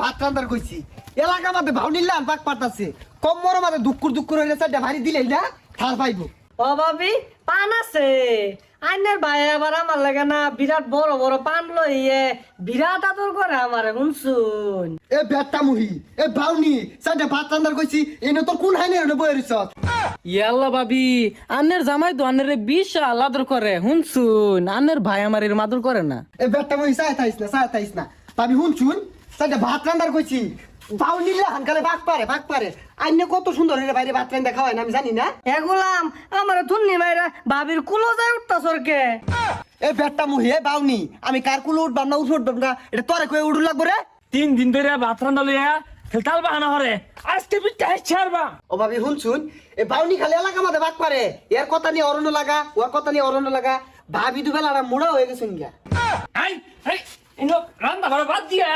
ভাত রান্দার কইছি এলাকা মাঝে ভাও নিলাম পাক পাতাছে কম বড় মাঝে দুকুর হইলে চারটা ভারী দিলেই না থাল পাইবো। ও ভাবি পান আছে আইনের ভাই আবার আমার লাগে না বিরাট বড় বড় পান লইয়ে বিরাট আদর করে আমারে শুনছুন। এ বেটা মুহি এ ভাউনি চারটা ভাত রান্দার কইছি এনে তোর কোন হাইনে এনে বই রইছ। ইয়াল্লা ভাবি আন্নের জামাই তো আন্নের বিশাল আদর করে শুনছুন, আন্নের ভাই আমার এর আদর করে না। এ বেটা মুহি চাই থাইস না ভাবি শুনছুন চারটা ভাত রান্দার কইছি ভাও নিলে হানকালে বাক পারে আইনে কত সুন্দর হইলে বাইরে ভাত রান্দা খাওয়ায় না আমি জানি না। এগুলাম আমার ধুন্নি মাইরা ভাবির কুলো যায় উঠতা সরকে। এ বেটা মুহি এ বাউনি আমি কার কুলো উঠবাম না উঠবাম না এটা তোরে কই উড়ু লাগবো রে। 3 দিন ধরে ভাত রান্না লইয়া খেলতাল বাহানা হরে আজকে বিটা ছাড়বা। ও ভাবি শুনছুন এ বাউনি খালি এলাকা মাঝে বাক পারে এর কথা নিয়ে অরণ্য লাগা ওর কথা নিয়ে অরণ্য লাগা ভাবি দুবেলা মুড়া হয়ে গেছেন গিয়া। আই আই ইনো রান্না বাদ দিয়া